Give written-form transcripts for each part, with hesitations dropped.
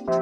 Bonjour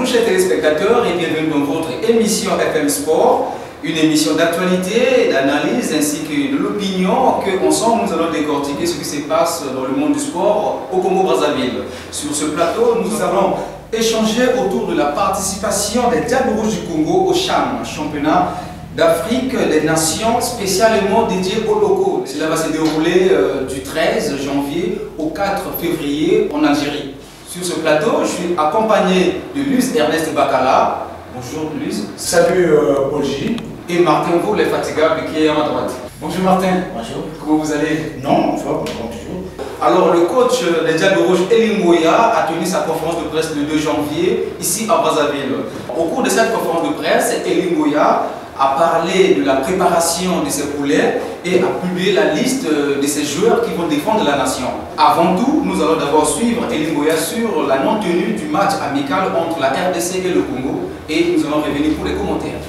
chers téléspectateurs et bienvenue dans votre émission FM Sport, une émission d'actualité, d'analyse ainsi que de l'opinion que ensemble nous allons décortiquer ce qui se passe dans le monde du sport au Congo-Brazzaville. Sur ce plateau, nous allons échanger autour de la participation des Diables Rouges du Congo au CHAN, championnat d'Afrique des Nations spécialement dédié aux locaux. Cela va se dérouler du 13 janvier au 4 février en Algérie. Sur ce plateau, je suis accompagné de Luis Ernest Bakala. Bonjour Luis. Salut Paul J. Et Martin Vaux, l'infatigable, qui est à ma droite. Bonjour Martin. Bonjour. Comment vous allez? Non, ça va, comme toujours. Alors, le coach des Diables Rouges, Elie Ngoya, a tenu sa conférence de presse le 2 janvier, ici à Brazzaville. Au cours de cette conférence de presse, Elie Ngoya a parlé de la préparation de ses poulets et a publié la liste de ces joueurs qui vont défendre la nation. Avant tout, nous allons d'abord suivre Elie Ngoya sur la non-tenue du match amical entre la RDC et le Congo et nous allons revenir pour les commentaires.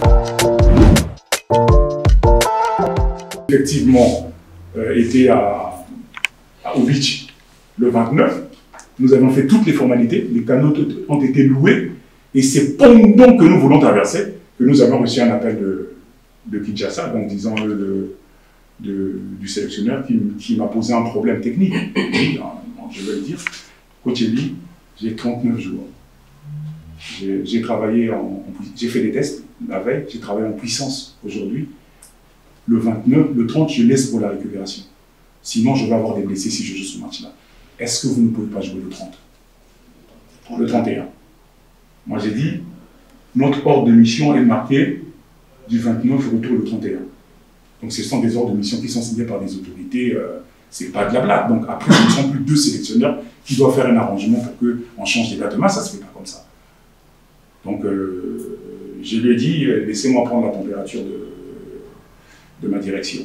Effectivement, était au beach le 29. Nous avons fait toutes les formalités, les canaux ont été loués et c'est pendant que nous voulons traverser que nous avons reçu un appel de Kinshasa, donc disons du sélectionneur qui m'a posé un problème technique. Oui, je vais le dire. Coach Elie, j'ai 39 jours. J'ai travaillé j'ai fait des tests la veille, j'ai travaillé en puissance aujourd'hui. Le 29, le 30, je laisse pour la récupération. Sinon, je vais avoir des blessés si je joue ce match-là. Est-ce que vous ne pouvez pas jouer le 30? Le 31. Moi, j'ai dit, notre ordre de mission est marqué du 29 retour le 31. Donc, ce sont des ordres de mission qui sont signés par des autorités. Ce n'est pas de la blague. Donc, après, ce ne sont plus deux sélectionneurs qui doivent faire un arrangement pour qu'on change les dates de match. Ça ne se fait pas comme ça. Donc, je lui ai dit, laissez-moi prendre la température de ma direction.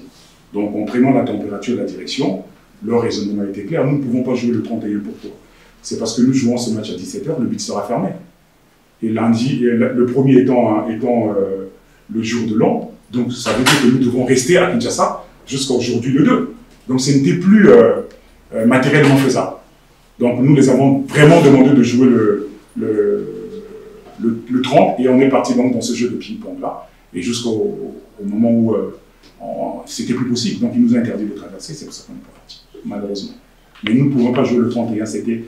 Donc, en prenant la température de la direction, leur raisonnement a été clair. Nous ne pouvons pas jouer le 31 pour toi. C'est parce que nous jouons ce match à 17 h, le but sera fermé. Et lundi, le premier étant le jour de l'an, donc ça veut dire que nous devons rester à Kinshasa jusqu'à aujourd'hui le 2. Donc ce n'était plus matériellement faisable. Donc nous les avons vraiment demandé de jouer le 30 et on est parti donc dans ce jeu de ping-pong là. Et jusqu'au moment où c'était plus possible. Donc il nous a interdit de traverser, c'est pour ça qu'on n'est pas parti, malheureusement. Mais nous ne pouvons pas jouer le 31, c'était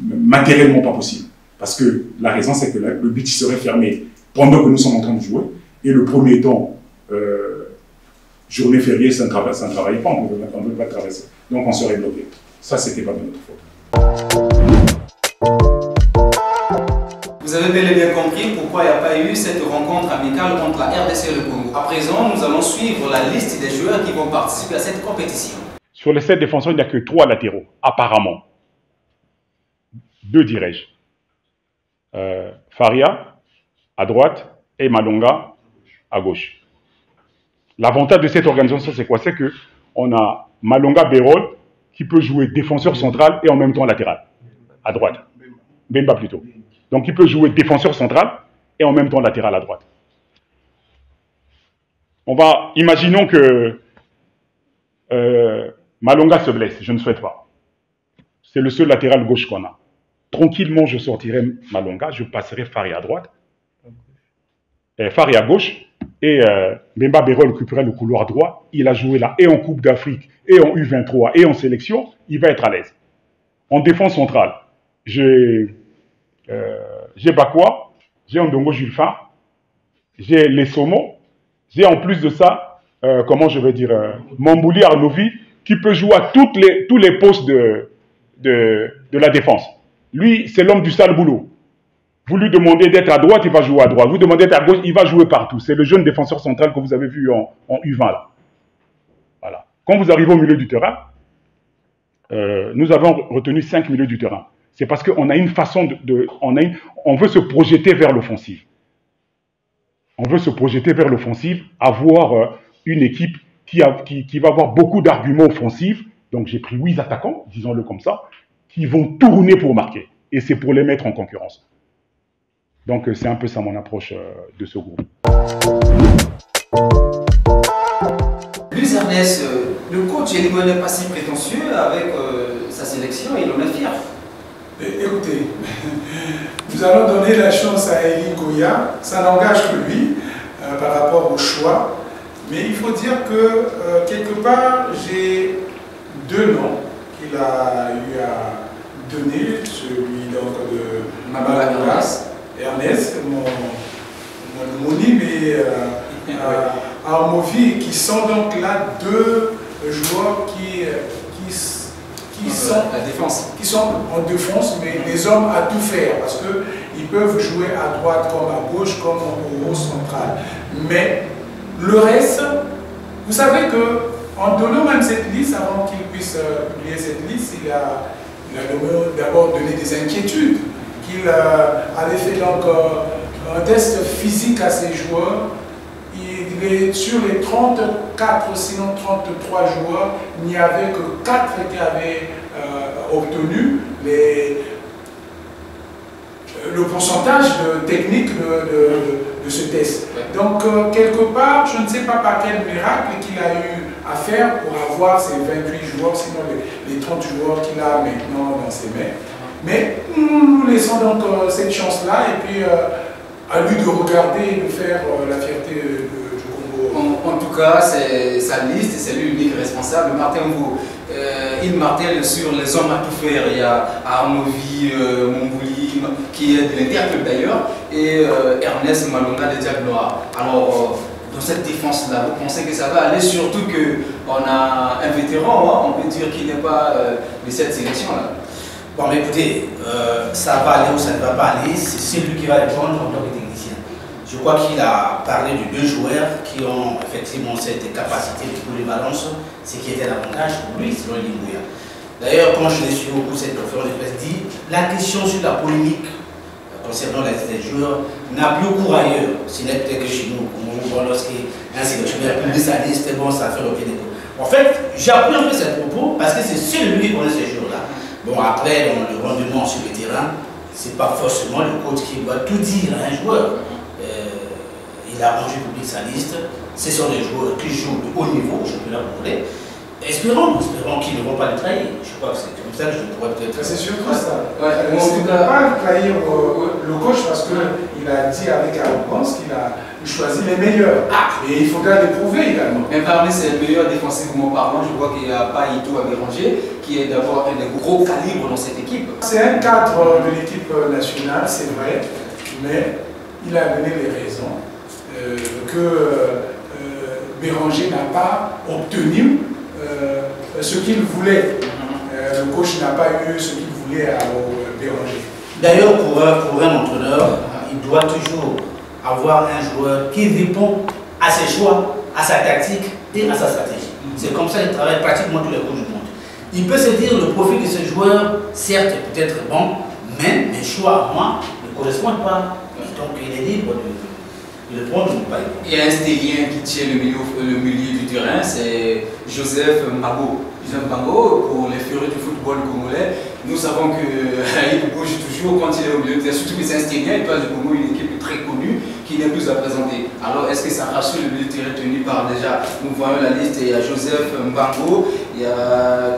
matériellement pas possible. Parce que la raison, c'est que le but serait fermé pendant que nous sommes en train de jouer. Et le premier temps, journée fériée, ça ne travaille pas, on ne peut pas traverser. Donc on serait bloqué. Ça, c'était pas de notre faute. Vous avez bel et bien compris pourquoi il n'y a pas eu cette rencontre amicale entre la RDC et le Congo. À présent, nous allons suivre la liste des joueurs qui vont participer à cette compétition. Sur les 7 défenseurs, il n'y a que 3 latéraux, apparemment. 2 dirais-je. Faria à droite et Malonga à gauche. L'avantage de cette organisation, c'est quoi? C'est qu'on a Malonga Bérol qui peut jouer défenseur central et en même temps latéral, à droite. Bemba plutôt. Donc il peut jouer défenseur central et en même temps latéral à droite. Imaginons que Malonga se blesse, je ne souhaite pas. C'est le seul latéral gauche qu'on a. Tranquillement, je sortirai Malonga, je passerai Faria à droite, Faria à gauche, et Bemba Bérol occuperait le couloir droit. Il a joué là et en Coupe d'Afrique, et en U23, et en sélection, il va être à l'aise. En défense centrale, j'ai Bakwa, j'ai Ndongo Julfin, j'ai Lessomo, j'ai en plus de ça, Mambouli Arnovi, qui peut jouer à tous les postes de la défense. Lui, c'est l'homme du sale boulot. Vous lui demandez d'être à droite, il va jouer à droite. Vous demandez d'être à gauche, il va jouer partout. C'est le jeune défenseur central que vous avez vu en U20 là. Voilà. Quand vous arrivez au milieu du terrain, nous avons retenu 5 milieux du terrain. C'est parce qu'on a une façon on veut se projeter vers l'offensive. On veut se projeter vers l'offensive, avoir une équipe qui va avoir beaucoup d'arguments offensifs. Donc j'ai pris 8 attaquants, disons-le comme ça, qui vont tourner pour marquer. Et c'est pour les mettre en concurrence. Donc c'est un peu ça mon approche de ce groupe. Luis Ernest, le coach n'est pas si prétentieux avec sa sélection et il en est fier. Écoutez, nous allons donner la chance à Eli Goya, ça n'engage que lui par rapport au choix. Mais il faut dire que quelque part, j'ai deux noms qu'il a eu à donner, celui donc de Mabala Ernest, mon homonyme, et Armovi, qui sont donc là deux joueurs qui sont en défense, mais des hommes à tout faire, parce qu'ils peuvent jouer à droite comme à gauche, comme au haut central. Mais le reste, vous savez qu'en donnant même cette liste, avant qu'il puisse publier cette liste, il a d'abord donné des inquiétudes, qu'il avait fait donc un test physique à ses joueurs. Sur les 34, sinon 33 joueurs, il n'y avait que 4 qui avaient obtenu le pourcentage technique de ce test. Donc, quelque part, je ne sais pas par quel miracle qu'il a eu à faire pour avoir ces 28 joueurs, sinon les 30 joueurs qu'il a maintenant dans ses mains. Mais nous laissons donc cette chance-là et puis à lui de regarder et de faire la fierté du Congo. En tout cas, c'est sa liste et c'est lui l'unique responsable. Martin Mvou, il martèle sur les hommes à tout faire. Il y a Armovi, Mombouli, qui est de l'Interclub d'ailleurs, et Ernest Malonga de Diable Noir. Alors, dans cette défense-là, vous pensez que ça va aller, surtout qu'on a un vétéran, on peut dire qu'il n'est pas de cette sélection-là. Bon, mais écoutez, ça va aller ou ça ne va pas aller, c'est celui qui va répondre en tant que technicien. Je crois qu'il a parlé de deux joueurs qui ont effectivement cette capacité de polyvalence, ce qui était l'avantage pour lui, selon Lingouya. D'ailleurs, quand je l'ai suivi au cours de cette conférence de presse, dit la question sur la polémique concernant la liste des joueurs n'a plus cours ailleurs. Ce n'est peut-être que chez nous, lorsqu'un sélectionneur publie sa liste, bon, ça fait l'objet des coups. En fait, j'ai appris un peu ces propos parce que c'est celui qui connaît ces joueurs-là. Bon, après, dans le rendement sur le terrain, c'est pas forcément le coach qui doit tout dire à un joueur. Il a rendu public sa liste. Ce sont des joueurs qui jouent de haut niveau au championnat congolais. Espérons qu'ils ne vont pas le trahir. Je crois que c'est comme ça que je pourrais peut-être. C'est surtout ça. Ouais, on ne peut pas trahir le coach parce qu'il a dit avec arrogance qu'il a choisi les meilleurs. Et il faudra les prouver également. Mais parmi ces meilleurs défensivement parlant, je vois qu'il n'y a pas Ito à Béranger, qui est d'abord un des gros calibres dans cette équipe. C'est un cadre de l'équipe nationale, c'est vrai, mais il a donné les raisons que Béranger n'a pas obtenu ce qu'il voulait. Le coach n'a pas eu ce qu'il voulait à Béranger. D'ailleurs, pour un entraîneur, il doit toujours avoir un joueur qui répond à ses choix, à sa tactique et à sa stratégie. C'est comme ça qu'il travaille pratiquement tous les coachs du monde. Il peut se dire le profil de ce joueur, certes, peut-être bon, mais mes choix à moi ne correspondent pas. Donc il est libre de le prendre ou pas. Il y a un stélien qui tient le milieu du terrain, c'est Joseph Mbango. Joseph Mbango, pour les furieux du football congolais, nous savons qu'il bouge toujours quand il est au milieu de terrain, surtout que c'est un stélien, il passe du Congo, une équipe très connue qui n'est plus à présenter. Alors est-ce que ça rassure le milieu de terrain tenu par déjà, nous voyons la liste, il y a Joseph Mbango, il y a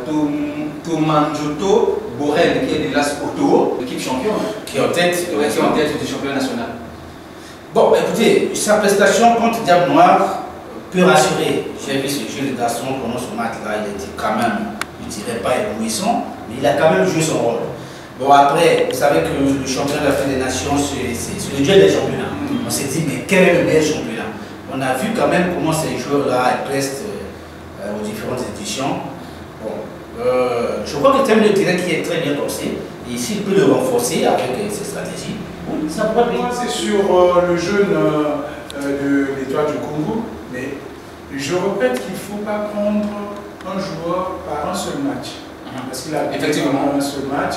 Tomanjoto Borel qui est de l'As Otto, l'équipe championne, qui est en tête du championnat national. Bon, écoutez, sa prestation contre Diable Noir peut rassurer. J'ai vu ce jeu de garçon pendant ce match-là, il était quand même, je ne dirais pas éblouissant, mais il a quand même joué son rôle. Bon, après, vous savez que le championnat de la fin des nations, c'est le duel des championnats. On s'est dit, mais quel est le meilleur championnat? On a vu quand même comment ces joueurs-là prestent aux différentes éditions. Bon, je crois que c'est un milieu de terrain qui est très bien pensé. Et s'il peut le renforcer avec ses stratégies, ça pourrait bien. C'est sur le jeune de l'Étoile du Congo, mais je répète qu'il ne faut pas prendre un joueur par un seul match. Parce qu'il a effectivement un seul match.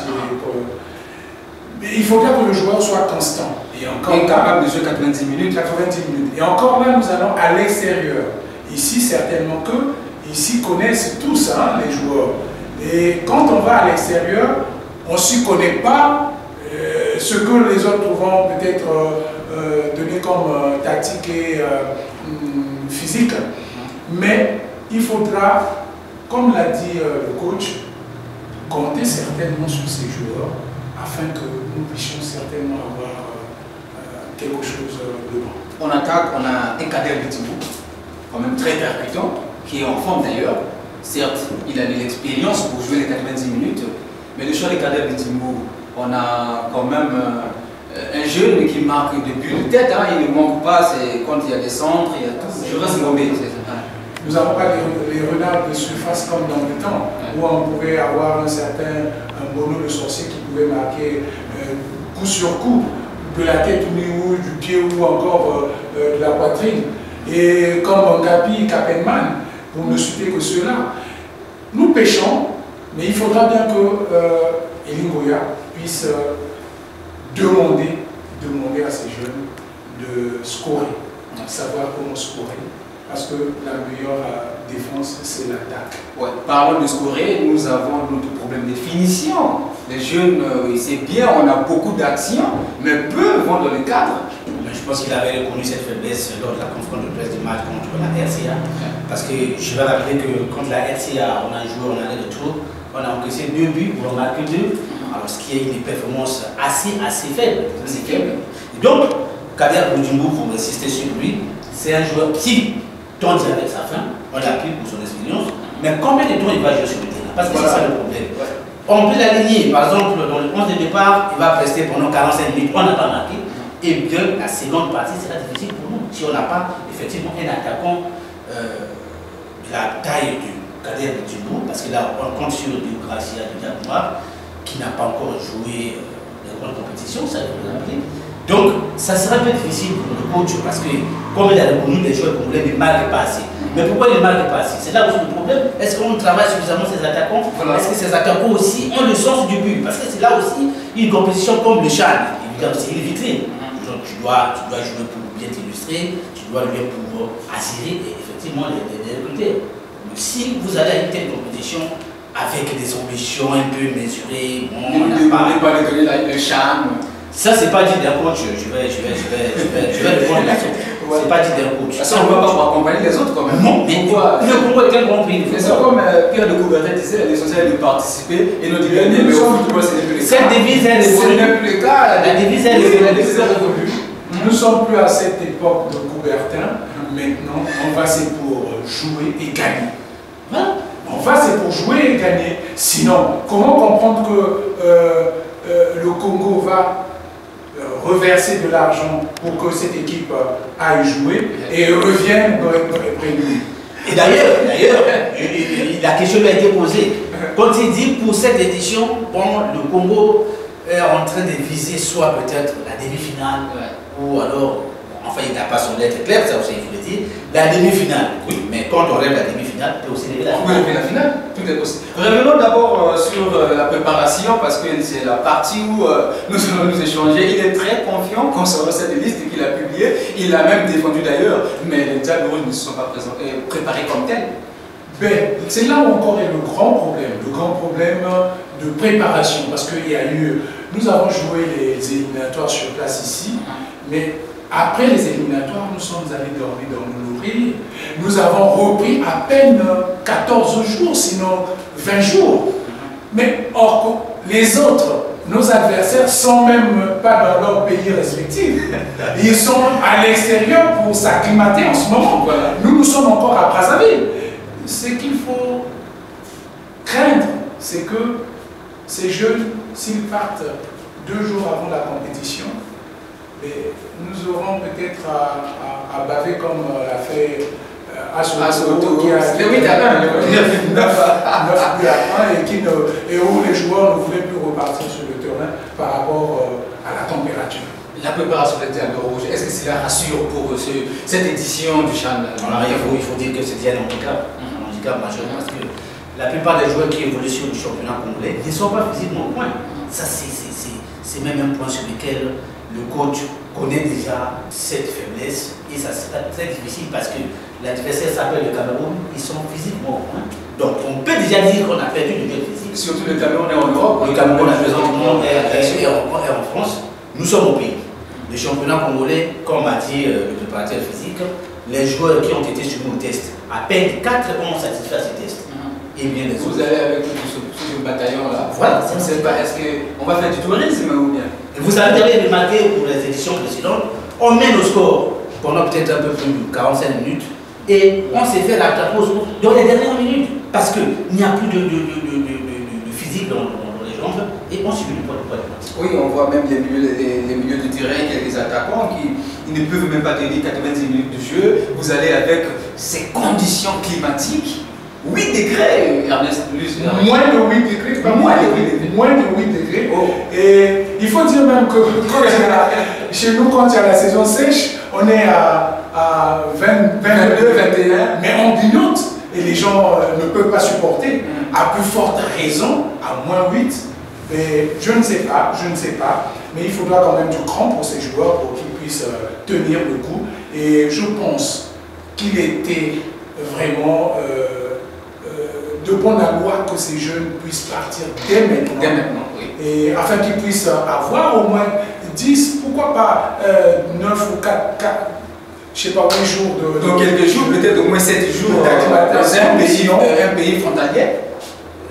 Mais il faudra que le joueur soit constant. Et encore capable de jouer 90 minutes. 90 minutes. Et encore là, nous allons à l'extérieur. Ici, certainement que, ici connaissent tous les joueurs. Et quand on va à l'extérieur, on ne s'y connaît pas ce que les autres vont peut-être donner comme tactique et physique. Mais il faudra, comme l'a dit le coach, compter certainement sur ces joueurs afin que nous puissions certainement avoir quelque chose de bon. On attaque, on a un Kader Bitimou, quand même très percutant, qui est en forme d'ailleurs. Certes, il a de l'expérience pour jouer les 90 minutes, mais le choix de Kader Bitimou, on a quand même un jeune qui marque des buts de tête, hein, il ne manque pas, c'est quand il y a des centres, il y a tout. Je reste nommé. Nous n'avons pas les renards de surface comme dans le temps, où on pouvait avoir un certain Bono le sorcier qui pouvait marquer coup sur coup, de la tête ou du pied ou encore de la poitrine. Et comme Ngapi, Kapenman, pour ne citer que ceux-là, nous pêchons, mais il faudra bien que Elingoya puisse demander à ces jeunes de scorer, de savoir comment scorer. Parce que la meilleure défense, c'est l'attaque. Ouais. Parlons de scorer, nous avons notre problème de finition. Les jeunes, c'est bien, on a beaucoup d'actions, mais peu vont dans le cadre. Je pense qu'il avait reconnu cette faiblesse lors de la conférence de presse du match contre la RCA. Parce que je vais rappeler que contre la RCA, on a joué, on a aller-retour, on a encaissé 2 buts, on en a marqué 2. Alors, ce qui est une performance assez faible. Donc, Kader Boudjimbo, pour insister sur lui, c'est un joueur qui tente avec sa fin, on l'appuie pour son expérience, mais combien de temps il va jouer sur le terrain? Parce que c'est ça le problème. On peut l'aligner, par exemple, dans le 11 de départ, il va rester pendant 45 minutes, on n'a pas marqué, et bien la seconde partie sera difficile pour nous, si on n'a pas effectivement un attaquant de la taille du Kader Boudjimbo, parce que là on compte sur du Gracia du Diakoumar, qui n'a pas encore joué de grande compétition, ça il faut le rappeler. Donc, ça sera un peu difficile pour le coach parce que, comme il a reconnu des joueurs congolais, il ne marque pas assez. Mais pourquoi il ne marque pas assez? C'est là aussi le problème. Est-ce qu'on travaille suffisamment ces attaquants? Est-ce que ces attaquants aussi ont le sens du but? Parce que c'est là aussi une compétition comme le Chan. Évidemment, c'est une vitrine. Donc, tu dois jouer pour bien t'illustrer, tu dois jouer pour attirer et effectivement les recruter. Mais si vous allez à une telle compétition, avec des ambitions un peu mesurées, on n'a pas donner le charme. Ça, c'est pas dit d'un coach, je vais répondre là-dessus. C'est pas dit d'un coach. Ça, on ne va pas pour accompagner les autres quand même. Non, mais pourquoi? Le Congo est un grand pays. C'est comme Pierre de Coubertin disait, l'essentiel est de participer et notre gagner, mais au football, ce n'est plus le cas. Cette devise est révolue. Ce n'est plus le cas. La devise est révolue. Nous ne sommes plus à cette époque de Coubertin. Maintenant, on va c'est pour jouer et gagner. On va c'est pour jouer et gagner. Sinon, comment comprendre que le Congo va reverser de l'argent pour que cette équipe aille jouer et revienne dans les préludes? Et d'ailleurs, la question lui a été posée. Quand il dit pour cette édition, bon, le Congo est en train de viser soit peut-être la demi-finale, ou alors, enfin il n'a pas son lettre claire, ça aussi il faut le dire, la demi-finale. Oui, mais quand on rêve la demi-finale, on peut aussi rêver la finale. Oui, la finale, tout est possible. Revenons d'abord sur la préparation, parce que c'est la partie où nous allons nous échanger. Il est très confiant concernant cette liste qu'il a publiée. Il l'a même défendu d'ailleurs, mais les Diables Rouges ne se sont pas préparés comme tels. Ben, c'est là où encore est le grand problème de préparation, parce qu'il y a eu, nous avons joué les éliminatoires sur place ici, mais après les éliminatoires, nous sommes allés dormir dans nos logis. Nous avons repris à peine 14 jours, sinon 20 jours. Mais or, les autres, nos adversaires, sont même pas dans leur pays respectif. Ils sont à l'extérieur pour s'acclimater en ce moment. Nous sommes encore à Brazzaville. Ce qu'il faut craindre, c'est que ces jeunes, s'ils partent 2 jours avant la compétition, mais nous aurons peut-être à baver comme l'a fait Asoto, qui a fait 9 buts à 1 et où les joueurs ne voulaient plus repartir sur le terrain par rapport à la température. La préparation des Diables Rouges, est-ce que cela rassure pour cette édition du Chan? Il faut dire que c'est un handicap majeur parce que la plupart des joueurs qui évoluent sur le championnat congolais ne sont pas physiquement au point. Ça, c'est même un point sur lequel le coach connaît déjà cette faiblesse et ça sera très difficile parce que l'adversaire s'appelle le Cameroun, ils sont physiquement au point. Donc on peut déjà dire qu'on a perdu le jeu physique. Surtout le Cameroun est en Europe. Le Cameroun, la présence du monde est en France. Nous sommes au pays. Le championnat congolais, comme a dit le préparateur physique, les joueurs qui ont été soumis au test, à peine 4 ont satisfait à ces tests. Et bien les Vous autres. allez avec tout ce bataillon-là. Voilà. Est-ce qu'on va faire du tourisme ou bien? Et vous avez remarqué pour les éditions précédentes, on mène au score pendant peut-être un peu plus de 45 minutes et on s'est fait la pause dans les dernières minutes parce qu'il n'y a plus de physique dans les jambes et on subit le poids de match. Oui, on voit même les milieux de terrain, quelques attaquants qui ils ne peuvent même pas tenir 90 minutes de jeu. Vous allez avec ces conditions climatiques. 8 degrés, Ernest. Moins de 8 degrés, pas moins de 8 degrés. Oh. Et il faut dire même que chez nous, quand il y a la saison sèche, on est à 22, 21, mais on bignote et les gens ne peuvent pas supporter. À plus forte raison, à moins 8. Et je ne sais pas, mais il faudra quand même du cran pour ces joueurs pour qu'ils puissent tenir le coup. Et je pense qu'il était vraiment de bonne loi que ces jeunes puissent partir dès maintenant. Oui. Et afin qu'ils puissent avoir au moins 10, pourquoi pas 9 ou 4 je sais pas, 8 jours de... Donc quelques jours, peut-être au moins 7 jours dans un pays frontalier.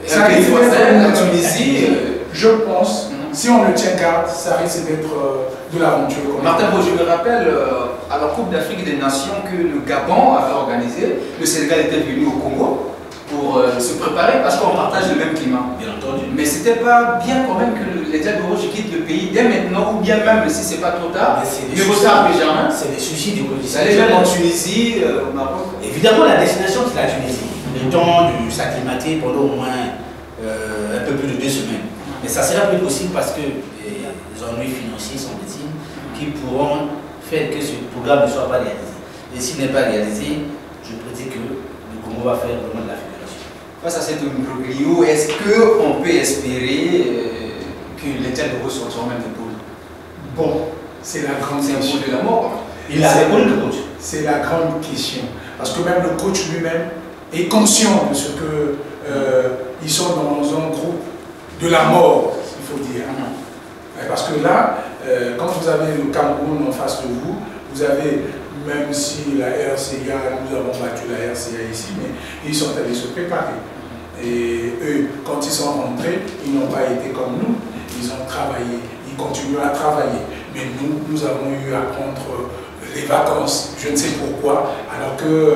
Ça Un pays risque voisin, d'être la Tunisie. Je pense, si on le tient garde, ça risque d'être de l'aventure. Martin, je me rappelle à la Coupe d'Afrique des Nations que le Gabon avait organisé. Le Sénégal était venu au Congo pour se préparer parce qu'on partage le même climat. Bien entendu. Mais c'était pas bien quand même que les Diables Rouges quittent le pays dès maintenant, ou bien même si c'est pas trop tard, Mais de retard Benjamin. c'est des soucis des Vous politiciens. allez même en Tunisie, au Maroc. Évidemment, la destination, c'est la Tunisie. Le temps de s'acclimater pendant au moins un peu plus de 2 semaines. Mais ça sera plus possible parce que les ennuis financiers sont des signes qui pourront faire que ce programme ne soit pas réalisé. Et s'il n'est pas réalisé, je prédis que le Congo va faire vraiment de la fédération. Face à cet imbroglio, est-ce qu'on peut espérer que les Diables Rouges sortiront même de poule? Bon, c'est la grande C'est un question. bout de la mort. Il a répondu le coach. C'est la grande question. Parce que même le coach lui-même est conscient de ce que ils sont dans un groupe de la mort, il faut dire. Parce que là, quand vous avez le Cameroun en face de vous, vous avez, même si la RCA, nous avons battu la RCA ici, mais ils sont allés se préparer. Et eux, quand ils sont rentrés, ils n'ont pas été comme nous. Ils ont travaillé, ils continuent à travailler. Mais nous avons eu à prendre les vacances, je ne sais pourquoi, alors que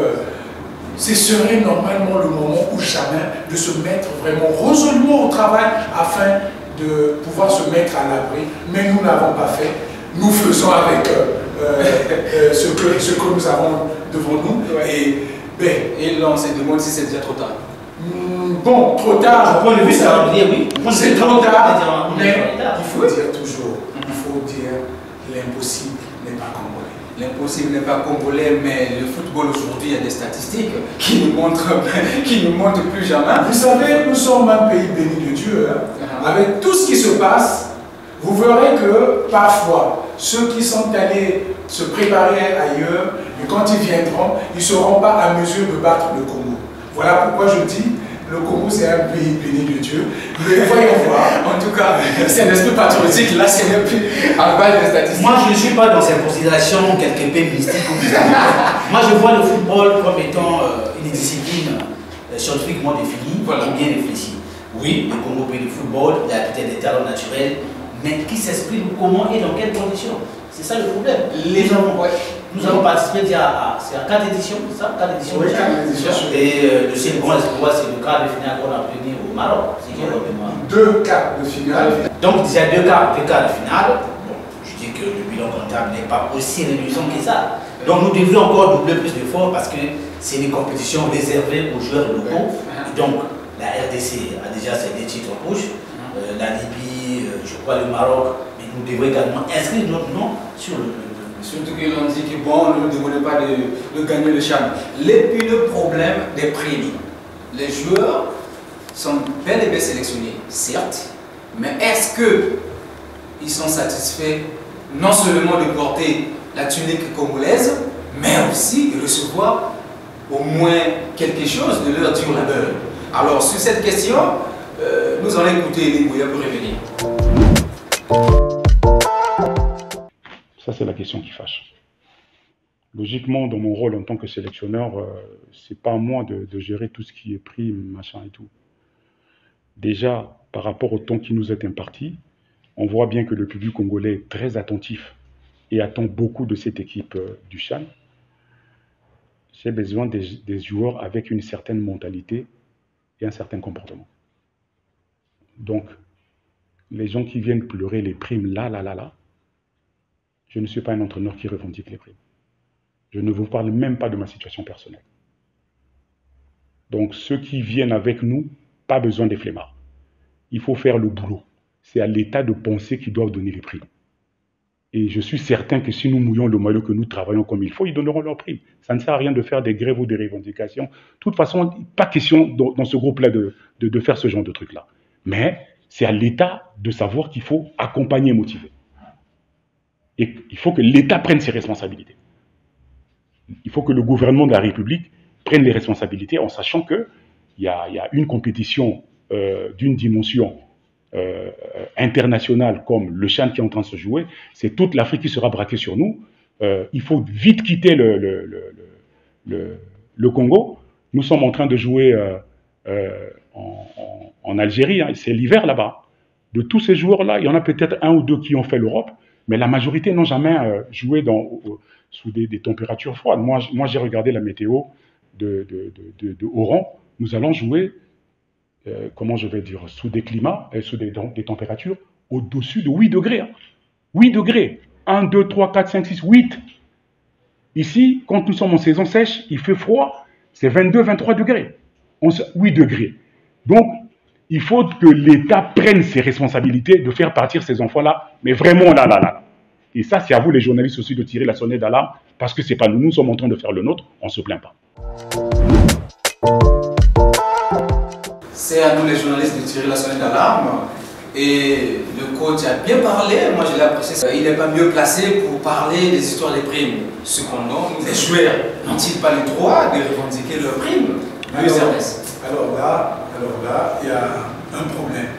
ce serait normalement le moment ou jamais de se mettre vraiment résolument au travail afin de pouvoir se mettre à l'abri. Mais nous n'avons pas fait. Nous faisons avec ce que nous avons devant nous. Et là, on se demande si c'est déjà trop tard. Bon, trop tard. Du point de vue calendrier, oui. C'est trop tard, mais il il faut dire toujours, il faut dire l'impossible n'est pas congolais. L'impossible n'est pas congolais, mais le football aujourd'hui, il y a des statistiques qui nous montrent plus jamais. Vous savez, nous sommes un pays béni de Dieu. Avec tout ce qui se passe, vous verrez que parfois, ceux qui sont allés se préparer ailleurs, et quand ils viendront, ils ne seront pas à mesure de battre le Congo. Voilà pourquoi je dis, le Congo c'est un pays béni de Dieu. Mais voyons voir. En tout cas, c'est un esprit patriotique, là c'est même plus en bas des statistiques. Moi, je ne suis pas dans ces considérations quelque peu mystiques ou bizarres. Moi, je vois le football comme étant une discipline scientifiquement définie et bien réfléchie. Oui, le Congo pays du football, il y a peut-être des talents naturels, mais qui s'expriment comment et dans quelles conditions? C'est ça le problème. Nous avons participé à 4 éditions, c'est ça? 4 éditions. Oui, 4 éditions. Et le seul grand espoir, c'est le quart de finale qu'on a obtenu au Maroc. C'est qui moi? 2 quarts de finale. Donc, déjà 2 quarts de finale. Bon, je dis que le bilan comptable n'est pas aussi réduisant que ça. Donc, nous devrions encore doubler plus d'efforts parce que c'est une compétition réservée aux joueurs locaux. Donc, la RDC a déjà ses 2 titres en couche. La Libye, je crois le Maroc. Mais nous devons également inscrire notre nom sur le. Surtout qu'ils ont dit que bon, on ne nous demandait pas de gagner le champ. Et puis le problème des prémis. Les joueurs sont bel et bien sélectionnés, certes, mais est-ce qu'ils sont satisfaits non seulement de porter la tunique congolaise, mais aussi de recevoir au moins quelque chose de leur dur labeur? Alors sur cette question, nous allons écouter Lingouya pour revenir. Ça, c'est la question qui fâche. Logiquement, dans mon rôle en tant que sélectionneur, c'est pas à moi de gérer tout ce qui est prime, machin et tout. Déjà, par rapport au temps qui nous est imparti, on voit bien que le public congolais est très attentif et attend beaucoup de cette équipe du CHAN. J'ai besoin des joueurs avec une certaine mentalité et un certain comportement. Donc, les gens qui viennent pleurer les primes là, je ne suis pas un entraîneur qui revendique les primes. Je ne vous parle même pas de ma situation personnelle. Donc, ceux qui viennent avec nous, pas besoin des flemmards. Il faut faire le boulot. C'est à l'État de penser qu'ils doivent donner les primes. Et je suis certain que si nous mouillons le maillot, que nous travaillons comme il faut, ils donneront leurs primes. Ça ne sert à rien de faire des grèves ou des revendications. De toute façon, pas question dans ce groupe-là de faire ce genre de trucs-là. Mais c'est à l'État de savoir qu'il faut accompagner et motiver. Et il faut que l'État prenne ses responsabilités. Il faut que le gouvernement de la République prenne les responsabilités en sachant qu'il y a une compétition d'une dimension internationale comme le CHAN qui est en train de se jouer. C'est toute l'Afrique qui sera braquée sur nous. Il faut vite quitter le Congo. Nous sommes en train de jouer en Algérie. Hein, c'est l'hiver là-bas. De tous ces joueurs-là, il y en a peut-être un ou deux qui ont fait l'Europe, mais la majorité n'ont jamais joué sous des températures froides. Moi, j'ai regardé la météo de Oran. Nous allons jouer, comment je vais dire, sous des climats, sous des températures au-dessus de 8 degrés. Hein. 8 degrés. 1, 2, 3, 4, 5, 6, 8. Ici, quand nous sommes en saison sèche, il fait froid, c'est 22, 23 degrés. 8 degrés. Donc, il faut que l'État prenne ses responsabilités de faire partir ces enfants-là, mais vraiment là. Et ça, c'est à vous les journalistes aussi de tirer la sonnette d'alarme, parce que c'est pas nous, nous sommes en train de faire le nôtre, on ne se plaint pas. C'est à nous les journalistes de tirer la sonnette d'alarme. Et le coach a bien parlé, moi je l'ai apprécié. Il n'est pas mieux placé pour parler des histoires des primes. Cependant, les joueurs n'ont-ils pas le droit de revendiquer leurs primes? Alors là, il y a un problème.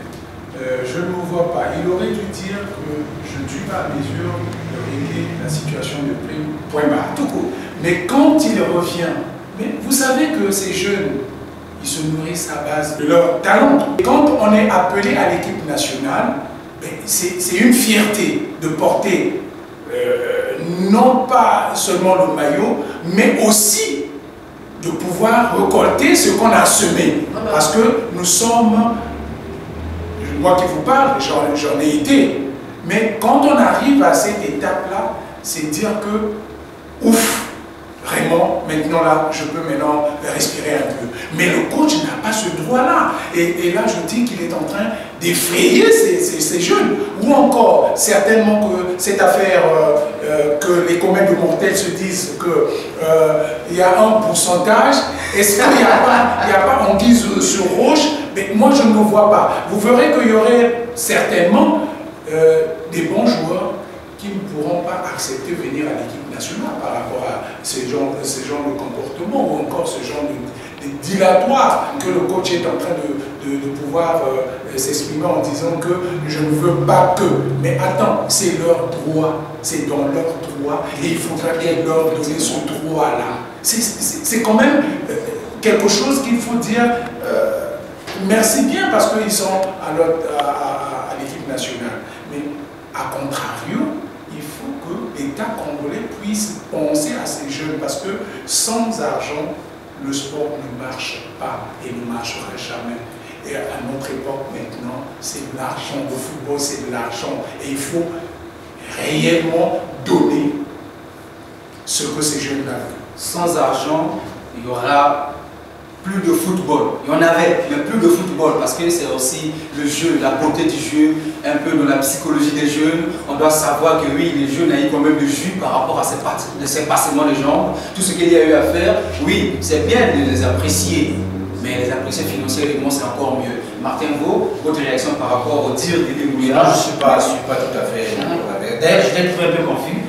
Je ne me vois pas. Il aurait dû dire que je ne suis pas à mesure de régler la situation de prime. Point barre, tout court. Mais quand il revient, mais vous savez que ces jeunes, ils se nourrissent à base de leur talent. Et quand on est appelé à l'équipe nationale, c'est une fierté de porter non pas seulement le maillot, mais aussi de pouvoir récolter ce qu'on a semé. Parce que nous sommes, moi qui vous parle, j'en ai été, mais quand on arrive à cette étape-là, c'est dire que, ouf, vraiment, maintenant là, je peux maintenant respirer un peu. Mais le coach n'a pas ce droit-là. Et là, je dis qu'il est en train d'effrayer ces jeunes. Ou encore, certainement que cette affaire, que les communs de mortels se disent qu'il y a un pourcentage. Est-ce qu'il n'y a pas anguille sur roche? Mais moi, je ne le vois pas. Vous verrez qu'il y aurait certainement des bons joueurs qui ne pourront pas accepter de venir à l'équipe nationale par rapport à ce genre de comportement ou encore ce genre de dilatoire que le coach est en train de pouvoir s'exprimer en disant que je ne veux pas que. Mais attends, c'est leur droit, c'est dans leur droit et il faudra bien leur donner ce droit-là. C'est quand même quelque chose qu'il faut dire merci bien parce qu'ils sont à l'équipe nationale. Mais à contrario, l'État congolais puisse penser à ces jeunes parce que sans argent, le sport ne marche pas et ne marchera jamais. Et à notre époque maintenant, c'est de l'argent, le football c'est de l'argent et il faut réellement donner ce que ces jeunes ont. Sans argent, il y aura plus de football. Il y en avait, mais plus de football parce que c'est aussi le jeu, la beauté du jeu, un peu dans la psychologie des jeunes. On doit savoir que oui, les jeunes ont eu quand même du jus par rapport à ces passements de jambes. Tout ce qu'il y a eu à faire, oui, c'est bien de les apprécier, mais les apprécier financièrement, c'est encore mieux. Martin Vaux, votre réaction par rapport au tir d'Édé Mouillard? Je ne suis pas tout à fait. D'ailleurs, je l'ai trouvé un peu confus.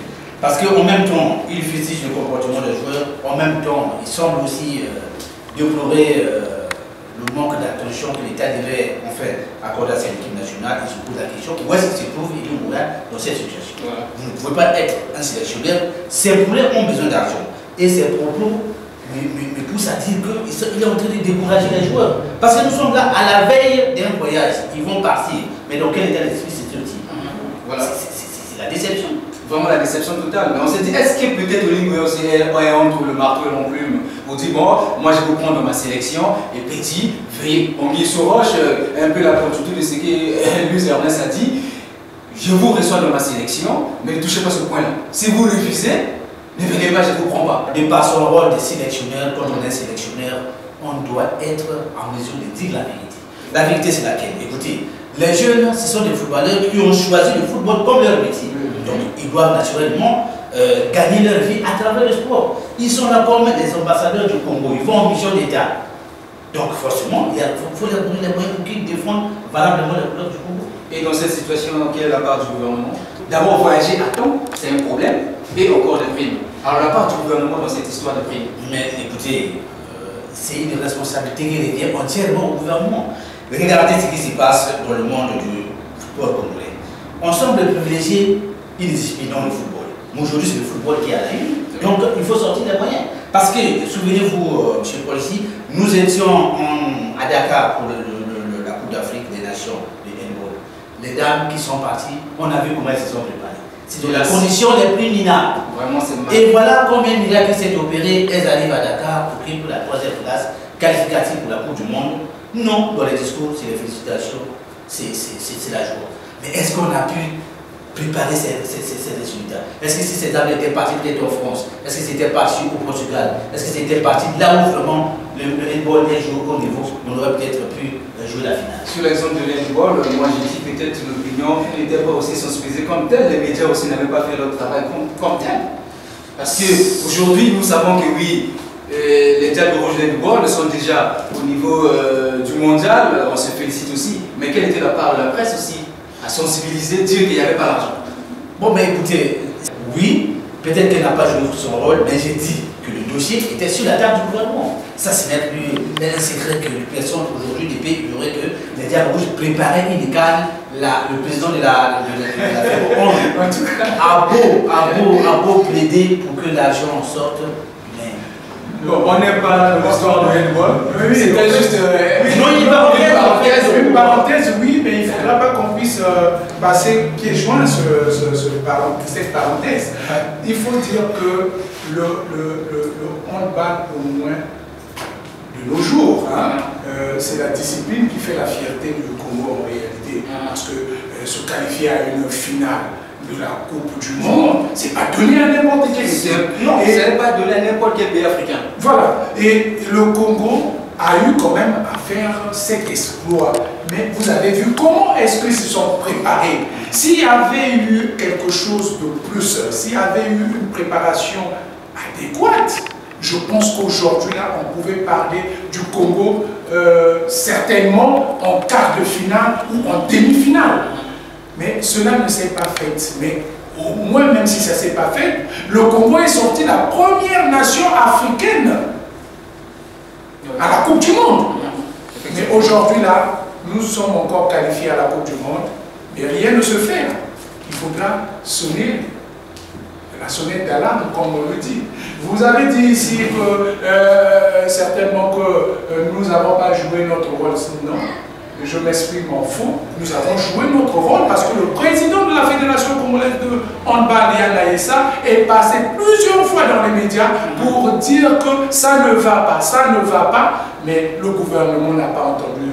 Parce qu'en même temps, il fustige le comportement des joueurs, en même temps, il semble aussi déplorer le manque d'attention que l'État devait en fait accorder à cette équipe nationale, il se pose la question où est-ce qu'il se trouve Elie Moura dans cette situation. Vous ne pouvez pas être un sélectionneur, ces poulets ont besoin d'argent. Et ces propos me poussent à dire qu'il est en train de décourager les joueurs. Parce que nous sommes là à la veille d'un voyage, ils vont partir. Mais dans quel état d'esprit c'est-il? Voilà. C'est la déception. Vraiment la déception totale. Mais on s'est dit, est-ce que peut-être Elie Moura aussi est entre le marteau et l'enclume pour dire, bon, moi je vais prendre ma sélection et petit, veuillez, on met sur roche un peu la continuité de ce que Luis Ernest a dit. Je vous reçois dans ma sélection, mais ne touchez pas ce point-là. Si vous refusez, ne venez pas, je ne vous prends pas. De par son rôle de sélectionneur, quand on est sélectionneur, on doit être en mesure de dire la vérité. La vérité, c'est laquelle? Écoutez, les jeunes, ce sont des footballeurs qui ont choisi le football comme leur métier. Donc, ils doivent naturellement gagner leur vie à travers le sport. Ils sont là comme des ambassadeurs du Congo, ils vont en mission d'État. Donc, forcément, il faut leur donner les moyens pour qu'ils défendent valablement les couleurs du Congo. Et dans cette situation, quelle est la part du gouvernement? D'abord, voyager à temps, c'est un problème, et encore des primes. Alors, la part du gouvernement dans cette histoire de primes? Mais écoutez, c'est une responsabilité qui revient entièrement au gouvernement. Regardez ce qui se passe dans le monde du football congolais. On semble privilégier une discipline dans le football. Mais aujourd'hui, c'est le football qui est à la une. Donc, il faut sortir des moyens. Parce que, souvenez-vous, M. Paul, ici, nous étions à Dakar pour la Coupe d'Afrique des Nations de handball. Les dames qui sont parties, on a vu comment elles se sont préparées. C'est de la condition les plus minables. Vraiment, c'est mal. Et voilà combien de miracles s'est opéré. Elles arrivent à Dakar pour prix pour la 3e place, qualificative pour la Coupe du Monde. Non, dans les discours, c'est les félicitations, c'est la joie. Mais est-ce qu'on a pu préparer ces résultats? Est-ce que si ces dames étaient parties peut-être en France? Est-ce que c'était parti au Portugal? Est-ce que c'était parti là où vraiment le handball est joué au niveau? On aurait peut-être pu jouer la finale. Sur l'exemple de l'handball, moi j'ai dit peut-être l'opinion n'était pas aussi sensibilisée comme telle, les médias aussi n'avaient pas fait leur travail comme tel. Parce qu'aujourd'hui, nous savons que oui, les Diables Rouges de handball sont déjà au niveau du mondial, on se félicite aussi. Mais quelle était la part de la presse aussi à sensibiliser, dire qu'il n'y avait pas l'argent? Bon, mais écoutez, oui, peut-être qu'elle n'a pas joué son rôle, mais j'ai dit que le dossier était sur la table du gouvernement. Ça, ce n'est plus un secret que personne aujourd'hui du pays ignorait que les Diables Rouges préparaient une canne. Le président de la FEBO En tout cas, a beau plaider pour que l'argent sorte. bon, on n'est pas dans l'histoire de handball. Oui, c'était juste une parenthèse, oui, mais il ne faudra pas qu'on puisse passer pieds joints cette parenthèse. Il faut dire que le handball, au moins de nos jours, c'est la discipline qui fait la fierté du Congo en réalité. Parce que se qualifier à une finale de la Coupe du Monde, c'est pas donné à n'importe quel pays. Non, c'est pas donné à n'importe quel pays africain. Voilà. Et le Congo a eu quand même à faire cet exploit. Mais vous avez vu comment est-ce qu'ils se sont préparés. S'il y avait eu quelque chose de plus, s'il y avait eu une préparation adéquate, je pense qu'aujourd'hui, là, on pouvait parler du Congo certainement en quart de finale ou en demi-finale. Mais cela ne s'est pas fait. Mais au moins, même si ça ne s'est pas fait, le Congo est sorti la première nation africaine à la Coupe du Monde. Mais aujourd'hui, là, nous sommes encore qualifiés à la Coupe du Monde, mais rien ne se fait. Il faudra sonner la sonnette d'alarme, comme on le dit. Vous avez dit ici que certainement que nous n'avons pas joué notre rôle. Non. Je m'exprime en faux, nous avons joué notre rôle parce que le président de la Fédération congolaise de handball, Yann Laïssa, est passé plusieurs fois dans les médias pour dire que ça ne va pas, mais le gouvernement n'a pas entendu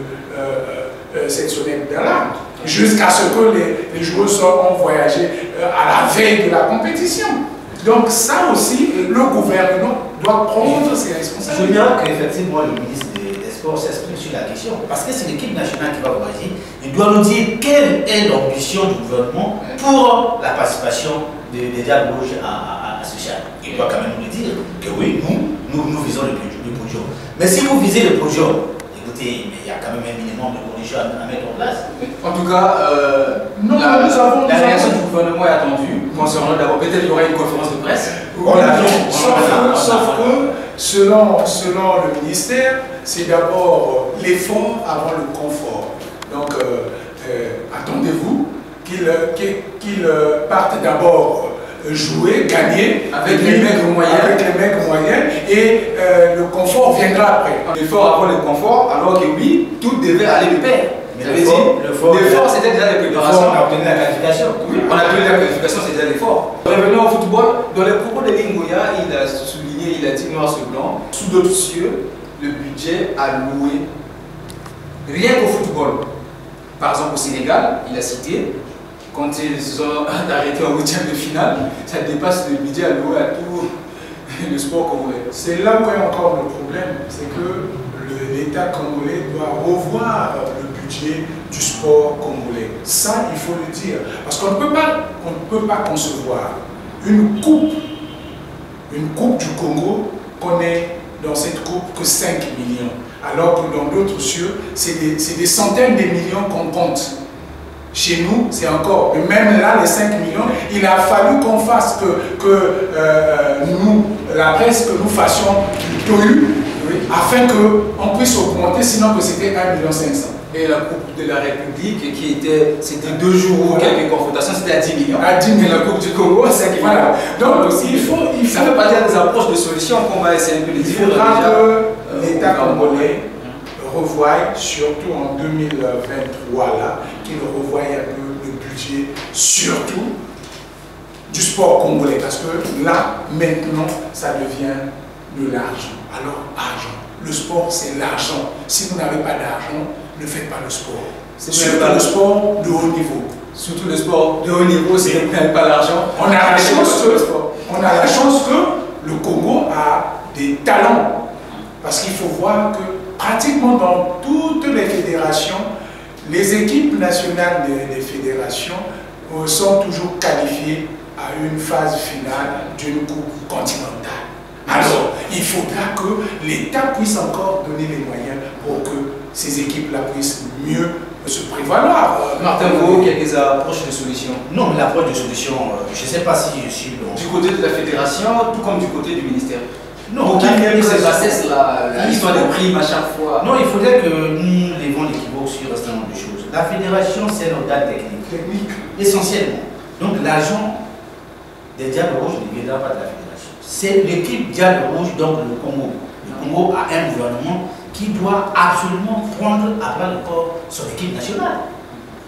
cette sonnette d'alarme, jusqu'à ce que les joueurs ont voyagé à la veille de la compétition. Donc ça aussi, le gouvernement doit prendre ses responsabilités. Je dirais qu'effectivement, le ministre s'exprime sur la question, parce que c'est l'équipe nationale qui va voyager. Il doit nous dire quelle est l'ambition du gouvernement pour la participation des Diables Rouges à ce chat. Il doit quand même nous dire que oui, nous visons le podium. Mais si vous visez le podium, écoutez, il y a quand même un minimum de conditions à mettre en place. En tout cas, la réaction du gouvernement est attendue concernant d'abord, peut-être qu'il y aura une conférence de presse. Voilà, selon le ministère, c'est d'abord l'effort avant le confort. Donc, attendez-vous qu'ils partent d'abord jouer, gagner avec les maigres moyens, et le confort viendra après. L'effort avant le confort, alors que oui, tout devait aller de pair. L'effort, c'était déjà la préparation. On a obtenu la qualification. Oui, on a obtenu la qualification, c'était déjà l'effort. Revenons au football. Dans les propos de Lingoya, il a souligné, il a dit noir sur blanc, sous d'autres cieux, le budget alloué rien qu'au football. Par exemple, au Sénégal, il a cité, quand ils ont arrêté en 8e de finale, ça dépasse le budget alloué à tout le sport congolais. C'est là où est encore le problème, c'est que l'État congolais doit revoir le budget du sport congolais. Ça, il faut le dire. Parce qu'on ne peut pas concevoir une coupe du Congo qu'on ait dans cette coupe que 5 millions. Alors que dans d'autres cieux, c'est des centaines de millions qu'on compte. Chez nous, c'est encore, et même là, les 5 millions, il a fallu qu'on fasse nous, la presse, que nous fassions du tohu, afin qu'on puisse augmenter, sinon que c'était 1,5 million. Et la Coupe de la République, c'était 2 jours ou quelques confrontations, c'était à 10 millions. À 10 millions. Et la Coupe du Congo, c'est 5 millions. Voilà. Donc, il faut ça fait partie des approches de solutions qu'on va essayer un peu de dire. Il faudra que l'État congolais revoie, surtout en 2023, là, qu'il revoie un peu le budget, surtout du sport congolais. Parce que là, maintenant, ça devient de l'argent. Alors, argent. Le sport, c'est l'argent. Si vous n'avez pas d'argent, ne faites pas le sport. Surtout le sport de haut niveau. Surtout le sport de haut niveau, si vous n'avez pas l'argent. On a la chance que le Congo a des talents. Parce qu'il faut voir que pratiquement dans toutes les fédérations, les équipes nationales des fédérations sont toujours qualifiées à une phase finale d'une coupe continentale. Alors, il faudra que l'État puisse encore donner les moyens pour que ces équipes-là puissent mieux se prévaloir. Martin, vous, quelques approches de solutions? Non, mais l'approche de solution, je ne sais pas si je suis bon. Du côté de la fédération, tout comme du côté du ministère. Non, pour qu'il y ait cette bassesse, l'histoire des primes à chaque fois. Non, il faudrait que nous levons l'équivoque sur un certain nombre de choses. La fédération, c'est un organe technique. Essentiellement. Donc l'argent des Diables Rouges ne viendra pas de la fédération. C'est l'équipe Diable Rouge, donc le Congo. Le Congo a un gouvernement qui doit absolument prendre à bras le corps son équipe nationale.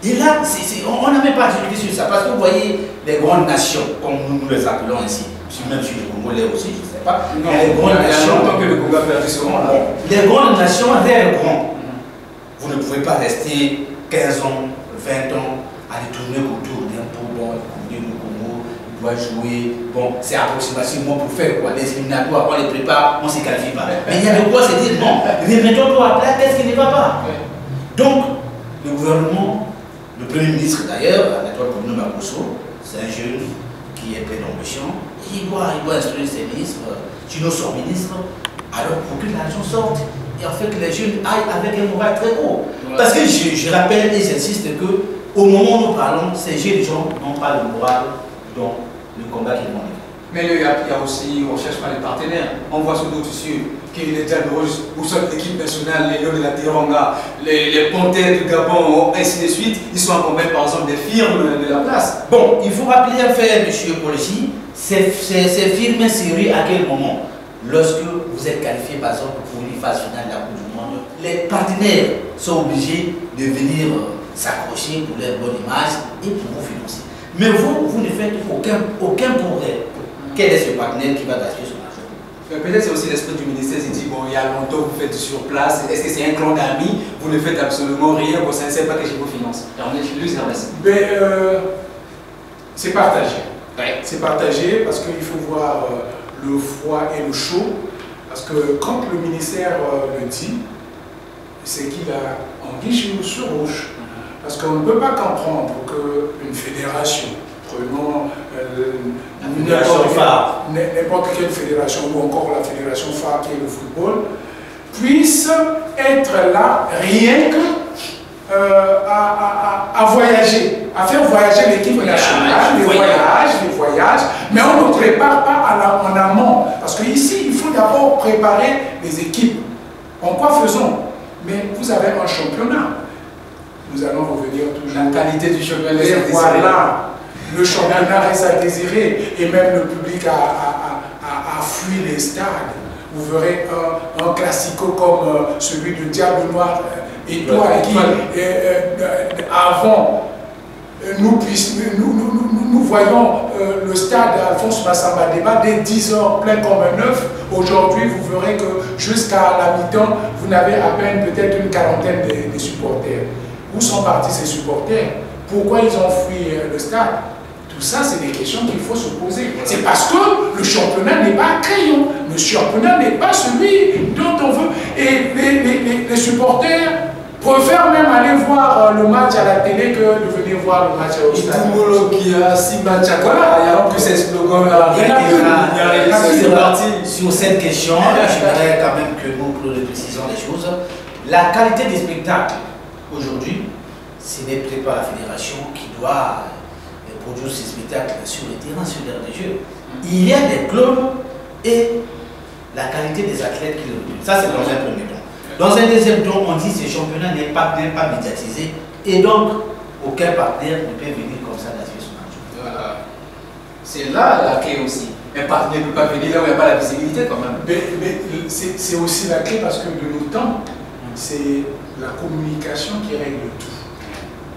Et là, on n'a même pas discuté sur ça, parce que vous voyez les grandes nations, comme nous les appelons ainsi, même sur les Congolais aussi, je ne sais pas, non, les grandes nations, tant que le Congo a perdu ce rang là. Les grandes nations rêvent grand. Vous ne pouvez pas rester 15 ans, 20 ans à détourner autour d'un pot bon, le Congo doit jouer, bon, c'est approximativement pour faire quoi, les éliminatoires, on les prépare, on ne s'y qualifie pas. Mais il y a de quoi se dire, non, remettons-nous à plat, qu'est-ce qui ne va pas? Donc, le gouvernement, le Premier ministre d'ailleurs, Anatole Bruno Makosso, c'est un jeune qui est plein d'ambition, il doit instruire ses ministres, sinon son ministre, alors pour que l'argent sorte, et en fait que les jeunes aillent avec un moral très haut. Voilà. Parce que je rappelle et j'insiste qu'au moment où nous parlons, ces jeunes gens n'ont pas le moral dans le combat qu'ils vont mener. Mais il y a aussi, on cherche pas les partenaires. On voit sur d'autres cieux que les Diables Rouges, ou soit l'équipe nationale, les Lions de la Teranga, les Panthères du Gabon, ainsi de suite, ils sont accompagnés par exemple des firmes de la place. Bon, il faut rappeler un fait, M. Policy, ces firmes sérieux à quel moment? Lorsque vous êtes qualifié par exemple pour une phase finale de la Coupe du Monde, les partenaires sont obligés de venir s'accrocher pour leur bonne image et pour vous financer. Mais vous ne faites aucun progrès. Quel est ce partenaire qui va gaspiller son argent? Peut-être c'est aussi l'esprit du ministère, il dit bon, il y a longtemps vous faites sur place, est-ce que c'est un clan d'amis, vous ne faites absolument rien, vous ne savez pas que je vous finance. Mais c'est partagé. Ouais. C'est partagé parce qu'il faut voir le froid et le chaud. Parce que quand le ministère le dit, c'est qu'il a anguille sur rouge. Parce qu'on ne peut pas comprendre qu'une fédération, prenons n'importe quelle fédération, ou encore la fédération phare qui est le football, puisse être là rien que à voyager, à faire voyager l'équipe nationale, les voyages, mais on ne prépare pas en amont. Parce qu'ici, il faut d'abord préparer les équipes. En quoi faisons? Mais vous avez un championnat. Nous allons revenir toujours. La qualité du championnat. Et voilà, le championnat reste à désirer. Et même le public a fui les stades. Vous verrez un classico comme celui de Diable Noir et toi qui, avant, nous voyons le stade Alphonse Massamba Débat dès 10 h plein comme un œuf. Aujourd'hui, vous verrez que jusqu'à la mi-temps, vous n'avez à peine peut-être une quarantaine de supporters. Où sont partis ces supporters? Pourquoi ils ont fui le stade? Tout ça, c'est des questions qu'il faut se poser. C'est parce que le championnat n'est pas à crayon. Le championnat n'est pas celui dont on veut. Et les supporters préfèrent même aller voir le match à la télé que de venir voir le match au stade. Qui a 6 matchs à voilà, il y a en plus ces slogans. Sur cette question, j'aimerais quand même que nous précisons les choses. La qualité des spectacles, aujourd'hui, ce n'est peut-être pas la fédération qui doit produire ces spectacles sur le terrain, sur l'air de jeu. Il y a des clubs et la qualité des athlètes qui le produisent. Ça, c'est dans un premier temps. Dans un deuxième temps, on dit que ce championnat n'est pas médiatisé et donc aucun partenaire ne peut venir comme ça dans ce match. Voilà. C'est là la clé aussi. Un partenaire ne peut pas venir là où il n'y a pas la visibilité quand même. Mais c'est aussi la clé parce que de nos temps, c'est la communication qui règle tout.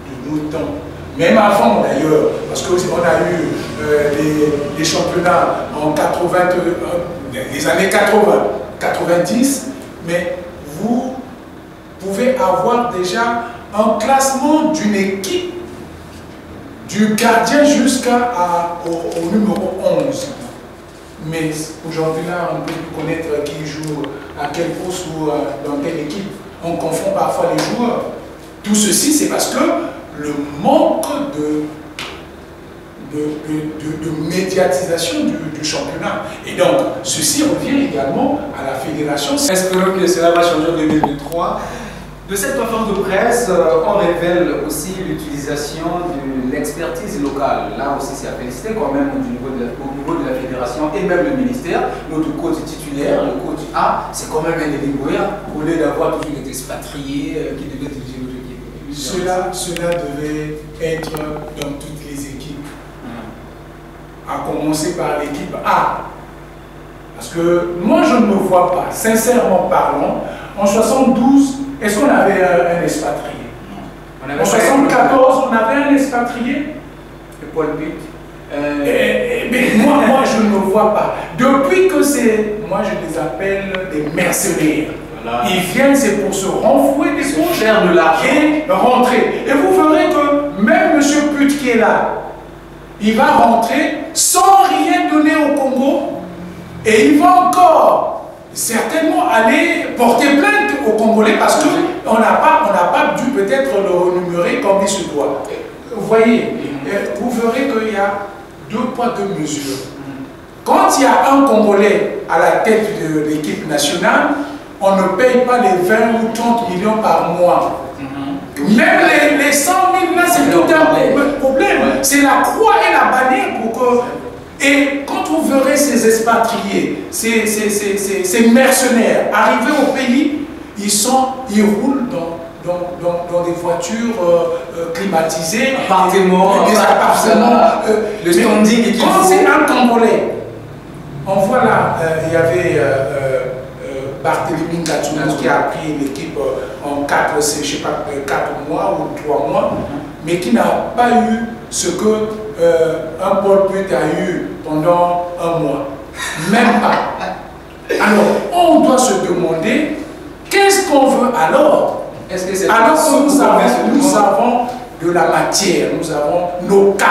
De nos temps. Même avant d'ailleurs, parce qu'on a eu des championnats en 80, les années 80, 90, mais vous pouvez avoir déjà un classement d'une équipe, du gardien jusqu'au numéro 11. Mais aujourd'hui là, on peut connaître qui joue à quel poste ou dans quelle équipe. On confond parfois les joueurs. Tout ceci, c'est parce que le manque de médiatisation du championnat. Et donc, ceci revient également à la fédération. Espérons que cela va changer en 2023. De cette conférence de presse, on révèle aussi l'utilisation de l'expertise locale. Là aussi, c'est à féliciter quand même au niveau de la fédération et même le ministère. Notre coach titulaire, le coach A, c'est quand même un débrouillard au lieu d'avoir toujours des expatriés qui devaient diriger notre équipe. Cela devait être dans toutes les équipes. À commencer par l'équipe A. Parce que moi, je ne me vois pas, sincèrement parlant, en 72, est-ce qu'on avait un expatrié? En 74, on avait un expatrié? Paul Pitt. Mais moi, je ne me vois pas. Depuis que c'est, moi, je les appelle des mercenaires. Voilà. Ils viennent, c'est pour se renflouer des poches de l'argent et rentrer. Et vous verrez que même M. Pitt qui est là, il va rentrer sans rien donner au Congo et il va encore certainement aller porter plainte aux Congolais parce qu'on n'a pas dû peut-être le renumérer comme il se doit. Vous voyez, vous verrez qu'il y a 2 poids 2 mesures. Quand il y a un Congolais à la tête de l'équipe nationale, on ne paye pas les 20 ou 30 millions par mois. Même les 100 000 là, c'est tout un problème. C'est la croix et la bannière pour que... Et quand vous verrez ces expatriés, ces mercenaires arriver au pays, ils roulent dans des voitures climatisées, des appartements, le standing. Quand c'est un Congolais, on voit là, il y avait Barthélémy Ngatounas qui a pris l'équipe en 4 mois ou 3 mois, mais qui n'a pas eu ce que un Paul Pitt a eu pendant 1 mois. Même pas. Alors, on doit se demander, qu'est-ce qu'on veut alors? Alors que nous avons de la matière, nous avons nos 4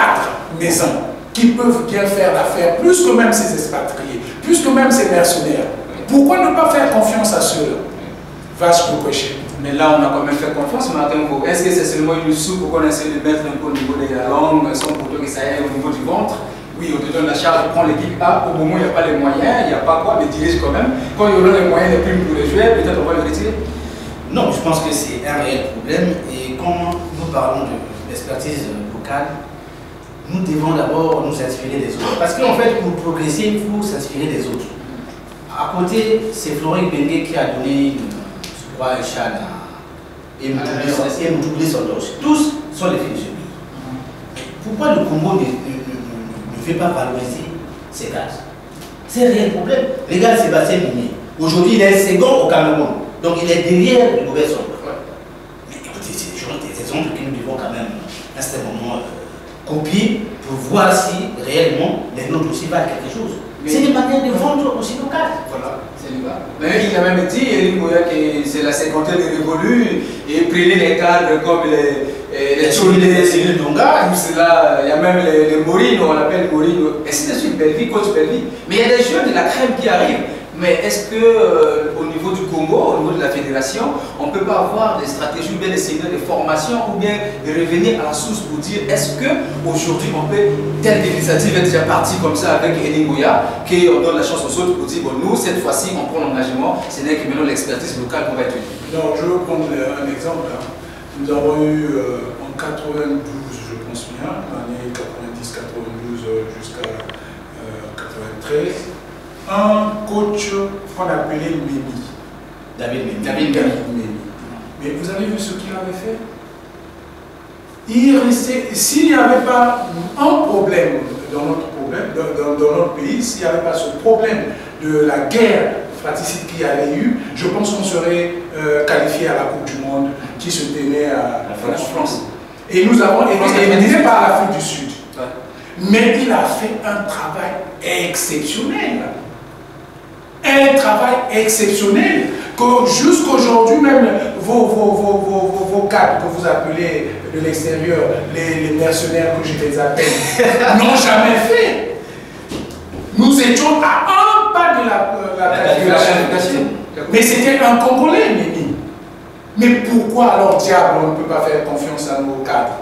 maisons qui peuvent bien faire l'affaire, plus que même ces expatriés, plus que même ces mercenaires. Pourquoi ne pas faire confiance à ceux-là? Vache pour cocher. Mais là, on a quand même fait confiance, Martin. Est-ce que c'est seulement une soupe qu'on essaie de mettre un peu au niveau de la langue, son poteau qui s'aille au niveau du ventre? Oui, on te donne la charge, on prend l'équipe A, au moment où il n'y a pas les moyens, il n'y a pas quoi, mais dirige quand même. Quand il y aura les moyens, les primes pour les joueurs, peut-être on va le retirer. Non, je pense que c'est un réel problème. Et quand nous parlons d'expertise locale, nous devons d'abord nous inspirer des autres. Parce qu'en fait, pour progresser, il faut s'inspirer des autres. À côté, c'est Florent Bengue qui a donné, je crois, un chan et Moutoubli Santos. Tous sont les filles de ce pays. Pourquoi le Congo ne fait pas valoriser ces gaz? C'est un réel problème. Regarde Sébastien Migné. Aujourd'hui, il est second au Cameroun. Donc il est derrière le gouvernement. Mais écoutez, c'est des exemples que nous devons quand même, à ce moment, copier pour voir si réellement les nôtres aussi valent quelque chose. C'est une manière de vendre aussi local. Voilà, c'est le cas. Mais il a même dit, Elie Ngoya, que c'est la cinquantaine révolue et prenez les cadres comme les Tchoulé, Donga, tout cela, il y a même les Morino, on appelle Morino, et ainsi de suite, Belleville, coach Belleville. Mais il y a des jeunes de la crème qui arrivent. Mais est-ce que au niveau du Congo, au niveau de la fédération, on ne peut pas avoir des stratégies ou bien des séminaires de formation ou bien de revenir à la source pour dire est-ce qu'aujourd'hui on peut, telle initiative est déjà partie comme ça avec Elie Ngoya, qu'on donne la chance aux autres pour dire bon, nous cette fois-ci on prend l'engagement, ce n'est que maintenant l'expertise locale qu'on va utiliser. Non, je veux prendre un exemple. Nous avons eu en 92, je pense bien, l'année 90-92 jusqu'à 93, un coach qu'on appelait Mémi. David Mémi. Mais vous avez vu ce qu'il avait fait? Il restait, s'il n'y avait pas un problème dans notre pays, s'il n'y avait pas ce problème de la guerre fratricide qu'il y avait eu, je pense qu'on serait qualifié à la Coupe du Monde qui se tenait à France. Et nous avons été éliminés par l'Afrique du Sud. Ouais. Mais il a fait un travail exceptionnel. Un travail exceptionnel que jusqu'aujourd'hui même vos cadres que vous appelez de l'extérieur, les mercenaires que je les appelle, n'ont jamais fait. Nous étions à un pas de la qualification. Mais c'était un Congolais, Mémi. Mais pourquoi alors, diable, on ne peut pas faire confiance à nos cadres?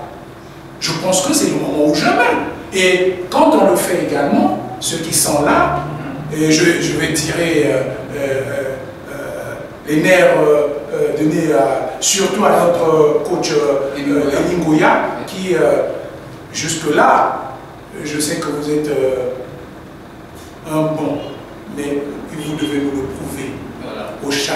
Je pense que c'est le moment ou jamais. Et quand on le fait également, ceux qui sont là, et je vais tirer les nerfs donnés surtout à notre coach Elie Ngoya, qui jusque-là, je sais que vous êtes un bon, mais vous devez nous le prouver au CHAN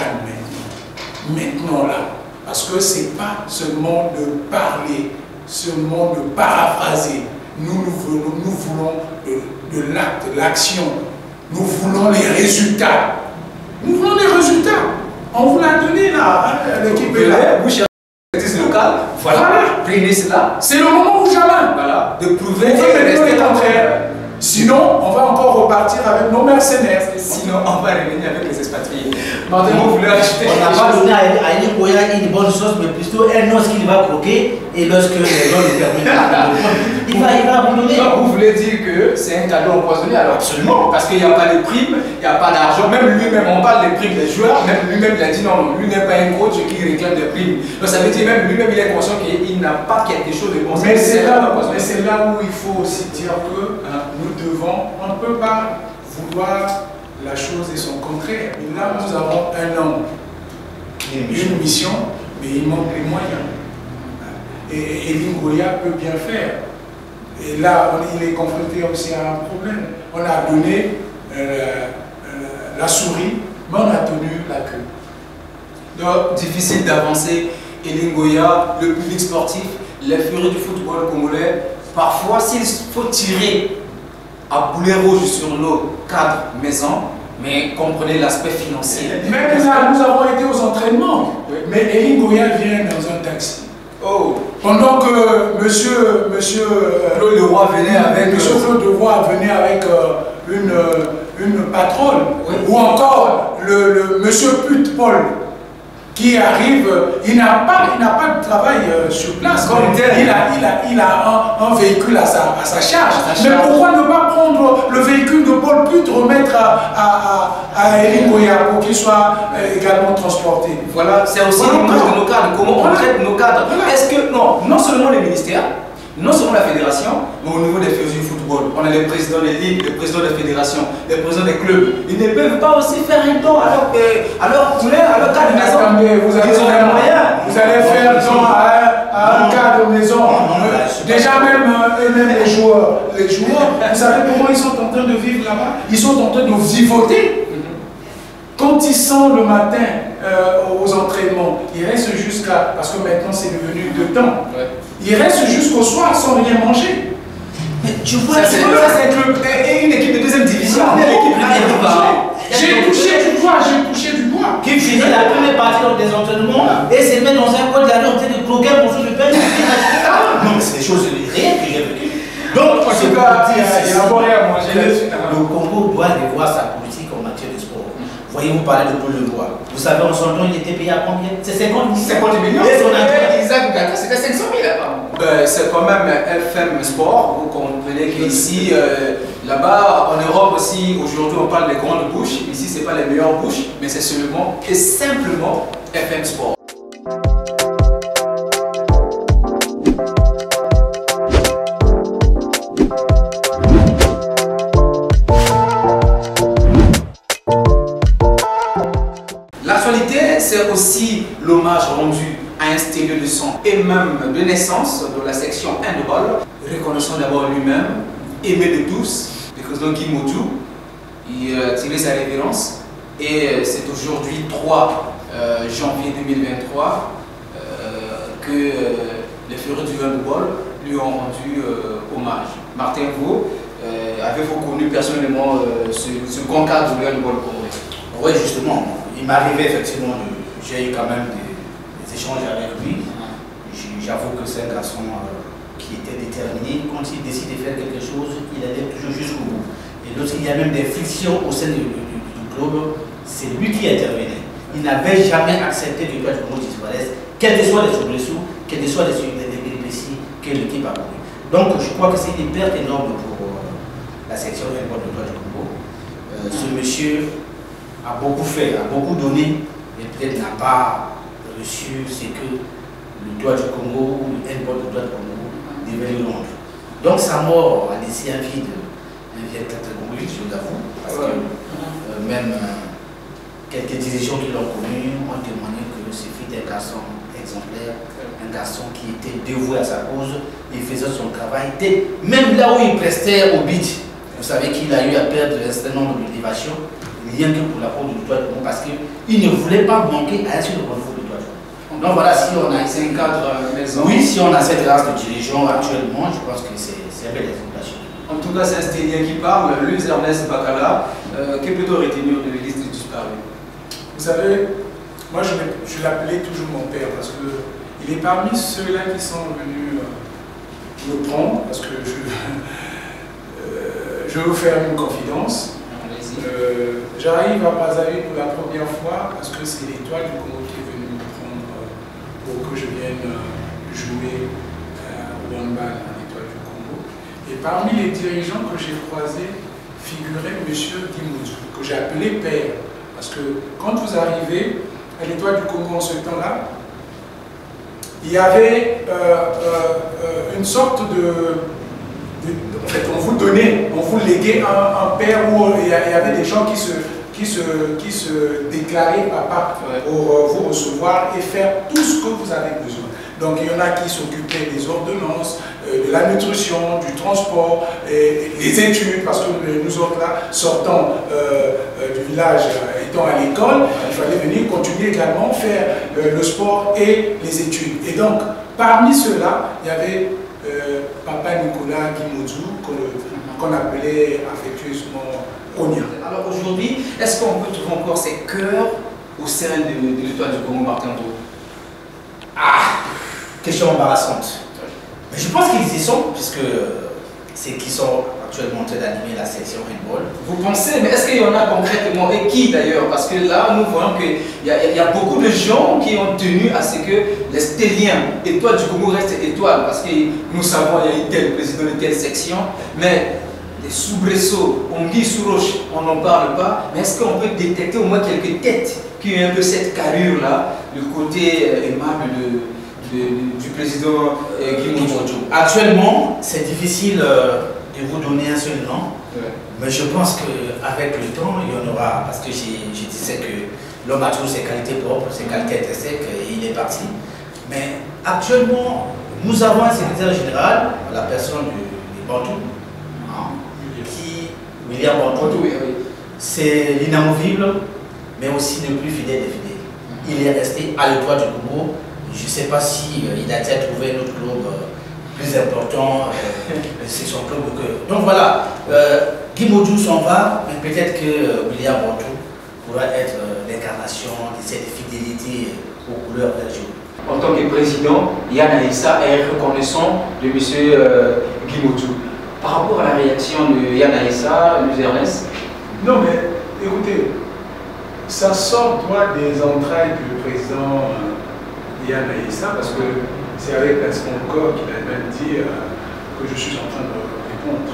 maintenant là, parce que ce n'est pas seulement de parler, seulement de paraphraser. Nous voulons de l'acte, de l'action. Nous voulons les résultats. Nous voulons les résultats. On vous l'a donné là, l'équipe est là. Vous cherchez l'expertise locale, voilà, prenez cela. C'est le moment ou jamais. Voilà, de prouver et rester contraire. Sinon, on va encore repartir avec nos mercenaires. Sinon, on va revenir avec les expatriés. Martin, vous voulez acheter? On n'a pas donné à Elie Ngoya une bonne sauce, mais plutôt un os qu'il va croquer et lorsque les gens le permettent, il va abandonner. Vous voulez dire que c'est un cadeau empoisonné? Alors absolument, parce qu'il n'y a pas de primes, il n'y a pas d'argent. Même lui-même, on parle des primes des joueurs, même lui-même il a dit non, lui n'est pas un coach qui réclame des primes. Donc ça veut dire même lui-même il est conscient qu'il n'a pas quelque chose de bon. Mais c'est là où il faut aussi dire que nous devons, on ne peut pas vouloir la chose et son contraire. Et là, nous avons un homme, une mission, mais il manque les moyens. Et Elie Ngoya peut bien faire. Et là, il est confronté aussi à un problème. On a donné la souris, mais on a tenu la queue. Donc, difficile d'avancer. Elie Ngoya, le public sportif, les furies du football congolais, parfois, s'il faut tirer à boulet rouge sur nos cadres maison, mais comprenez l'aspect financier. Même là, nous avons été aux entraînements, oui. Mais Elie Ngoya vient dans un taxi. Oh. Pendant que monsieur Claude Leroy venait avec une patronne, oui. Ou encore le monsieur Pute Paul qui arrive, il n'a pas de travail sur place. Il a un véhicule à sa charge. Mais pourquoi ne pas prendre le véhicule de Paul Pute, remettre à Elie Ngoya pour qu'il soit également transporté? Voilà, c'est aussi l'image de nos cadres, comment on traite nos cadres. Est-ce que, non seulement les ministères, non seulement la fédération, mais au niveau des feux du football, on a les présidents des ligues, les présidents des fédérations, les présidents des clubs. Ils ne peuvent pas aussi faire un don à leur poulain, à leur cas de maison. Attendez, vous allez faire don à un cas de maison. Déjà même les joueurs, vous savez comment ils sont en train de vivre là-bas? Ils sont en train de vivoter. quand ils sont le matin aux entraînements, ils restent jusqu'à, parce que maintenant c'est devenu 2 temps, ils restent jusqu'au soir sans rien manger. Mais tu vois, c'est une équipe de deuxième division. J'ai touché du bois. Qui faisait la première partie lors des entraînements et se met dans un coin de la rue en train de bloquer un morceau de pain. Non, mais c'est des choses réelles que j'ai vécues. Donc, en tout cas, il y a à manger là-dessus. Le Congo doit revoir sa politique en matière de sport. Voyez-vous parler de Paul Lebois. Vous savez, en son temps, il était payé à combien? C'est 50 millions. Et son entraîneur, Isaac Gata, c'était 500 000. C'est quand même FM Sport. Vous comprenez qu'ici, là-bas, en Europe aussi, aujourd'hui, on parle des grandes bouches. Ici, ce n'est pas les meilleures bouches, mais c'est seulement et simplement FM Sport. L'actualité, c'est aussi l'hommage rendu à un style de son et même de naissance de la section handball. Reconnaissant d'abord lui-même, aimé de tous, le président Guy Modjou, il a tiré sa révérence et c'est aujourd'hui 3 janvier 2023 que les férus du handball lui ont rendu hommage. Martin, vous avez-vous connu personnellement ce grand cadre du handball congolais? Oui, justement. Il m'arrivait effectivement, j'ai eu quand même des échanges avec lui. J'avoue que c'est un garçon qui était déterminé. Quand il décide de faire quelque chose, il allait toujours jusqu'au bout. Et lorsqu'il y a même des frictions au sein du club, c'est lui qui intervenait. Il n'avait jamais accepté que le Congo disparaisse, quels que soient les soubresauts, quels que soient les péripéties que l'équipe a connues. Donc je crois que c'est une perte énorme pour la section du Congo. Ce monsieur a beaucoup fait, a beaucoup donné, mais peut-être n'a pas reçu ce que le droit du Congo ou le handball du droit du Congo devait lui rendre. Donc sa mort a laissé un vide très complet, je l'avoue, parce que même quelques dirigeants qui l'ont connu ont témoigné que ce fut un garçon exemplaire, un garçon qui était dévoué à sa cause, il faisait son travail, même là où il prestait au beach. Vous savez qu'il a eu à perdre un certain nombre de motivations, rien que pour la peau du droit du Congo, parce qu'il ne voulait pas manquer à un seul rendez-vous du droit du Congo. Donc voilà, si on a un cadre maison. Oui, si on a cette race de dirigeants actuellement, je pense que c'est un bel exemple. En tout cas, c'est un Stélien qui parle, Luis Ernest Bacala. Que peut-on retenir de l'église du disparu? Vous savez, moi je l'appelais toujours mon père, parce qu'il est parmi ceux-là qui sont venus me prendre, parce que je vais vous faire une confidence. J'arrive à Brazzaville pour la première fois parce que c'est l'Étoile du Congo qui est venue me prendre pour que je vienne jouer au handball à l'Étoile du Congo. Et parmi les dirigeants que j'ai croisés figurait M. Guy Modjou, que j'ai appelé père. Parce que quand vous arrivez à l'Étoile du Congo en ce temps-là, il y avait une sorte de... En fait, on vous donnait, on vous léguait un père où il y avait des gens qui se déclaraient papa pour vous recevoir et faire tout ce que vous avez besoin. Donc il y en a qui s'occupaient des ordonnances, de la nutrition, du transport, et les études, parce que nous autres là, sortant du village, étant à l'école, il fallait venir continuer également faire le sport et les études. Et donc, parmi ceux-là, il y avait Papa Nicolas Guy Modjou, qu'on appelait affectueusement Onia. Alors aujourd'hui, est-ce qu'on peut trouver encore ces cœurs au sein de l'Étoile du Congo, Martin Bro? Question embarrassante. Mais je pense qu'ils y sont, puisque c'est qui sont actuellement en train d'animer la section handball. Vous pensez, mais est-ce qu'il y en a concrètement et qui d'ailleurs? Parce que là, nous voyons qu'il y a beaucoup de gens qui ont tenu à ce que les Stéliens, Étoile du Congo reste étoile, parce que nous savons qu'il y a eu tel président de telle section, mais des soubresauts, on dit sous roche, on n'en parle pas, mais est-ce qu'on peut détecter au moins quelques têtes qui ont un peu cette carrure-là, le côté aimable du président Guy Modjou? Actuellement, c'est difficile de vous donner un seul nom, mais je pense qu'avec le temps, il y en aura, parce que je disais que l'homme a toujours ses qualités propres, ses qualités intrinsèques, et il est parti. Mais actuellement, nous avons un secrétaire général, la personne du Bantou, William Bantou, c'est l'inamovible, mais aussi le plus fidèle des fidèles. Il est resté à l'Étoile du Congo. Je ne sais pas si il a déjà trouvé un autre club plus important, c'est son club de cœur. Donc voilà, Guy Modjou s'en va, mais peut-être que William Bontou pourra être l'incarnation de cette fidélité aux couleurs de la journée. En tant que président, Yann Aissa est reconnaissant de M. Guy Modjou. Par rapport à la réaction de Yann Aissa, M. Ernest? Non, mais écoutez, ça sort des entrailles du président Yann Aissa, parce que c'est avec son corps qu'il a même dit que je suis en train de répondre.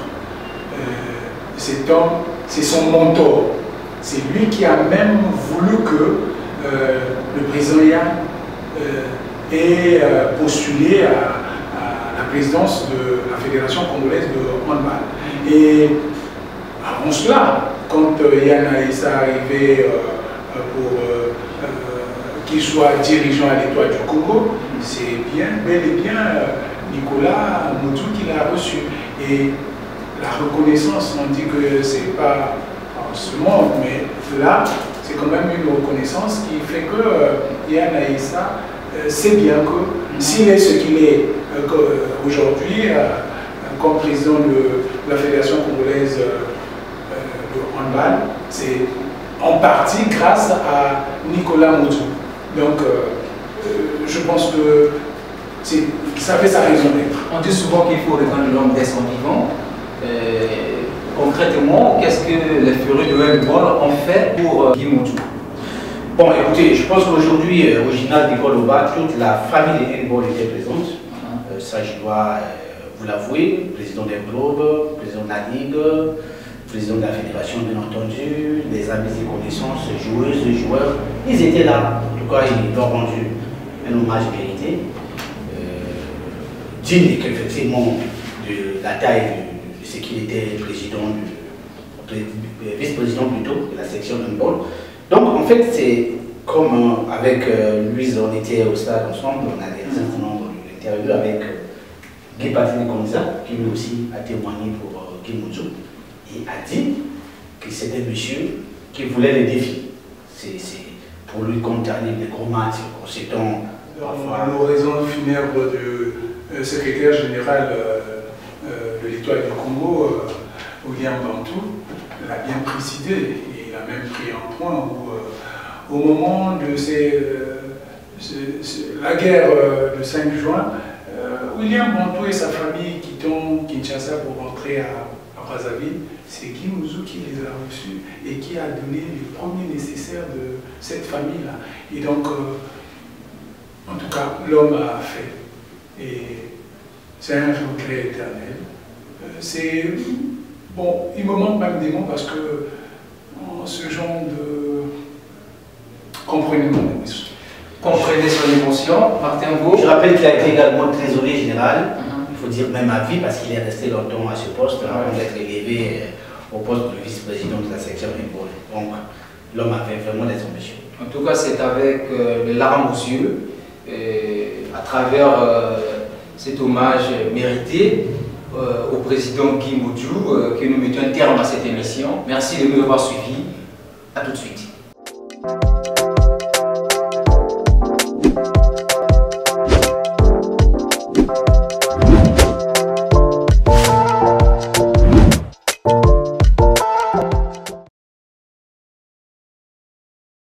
Cet homme, c'est son mentor. C'est lui qui a même voulu que le président Yann ait postulé à la présidence de la Fédération congolaise de handball. Et avant cela, quand Yann Aissa arrivait pour qu'il soit dirigeant à l'Étoile du Congo, c'est bel et bien Nicolas Modjou qui l'a reçu. Et la reconnaissance, on dit que c'est pas en ce monde, mais là, c'est quand même une reconnaissance qui fait que Yann Aissa sait bien que s'il est ce qu'il est aujourd'hui, comme président de la Fédération congolaise de handball, c'est en partie grâce à Nicolas Modjou. Donc, je pense que ça fait sa raison d'être. On dit souvent qu'il faut répandre l'homme dès son vivant. Concrètement, qu'est-ce que les férus de handball ont fait pour Guy Modjou? Bon, écoutez, je pense qu'aujourd'hui, au gymnase d'École Oba, toute la famille de handball était présente. Ça, je dois vous l'avouer. Président des clubs, président de la Ligue, président de la Fédération, bien entendu, les amis et connaissances, joueuses et joueurs, ils étaient là. En tout cas, ils leur ont rendu un hommage mérité. Digne qu'effectivement de la taille de ce qu'il était président, vice-président plutôt, de la section handball. Donc en fait, c'est comme avec Louise, on était au stade ensemble, on a des certain nombre d'interviews avec Guy Patini Konza, qui lui aussi a témoigné pour Guy Modjou, et a dit que c'était un monsieur qui voulait les défis. C'est pour lui qu'on termine des gros matchs, conséquents. À l'horizon funèbre du secrétaire général de l'Étoile du Congo, William Bontou, l'a bien précisé. Il a même pris un point où, au moment de la guerre de 5 juin, William Bontou et sa famille quittent Kinshasa pour rentrer à Brazzaville. C'est Guy Modjou qui les a reçus et qui a donné les premiers nécessaires de cette famille-là. Et donc, en tout cas, l'homme a fait. Et c'est un regret éternel. Bon, il me manque même des mots parce que ce genre de... Comprenez mon émotion. Comprenez son émotion. Martin Vaux. Je rappelle qu'il a été également trésorier général, il faut dire même à vie, parce qu'il est resté longtemps à ce poste, avant d'être élevé au poste de vice-président de la section handball. Donc, l'homme avait vraiment des ambitions. En tout cas, c'est avec les larmes aux yeux, à travers cet hommage mérité au président Guy Modjou, que nous mettons un terme à cette émission. Merci de nous avoir suivis. À tout de suite.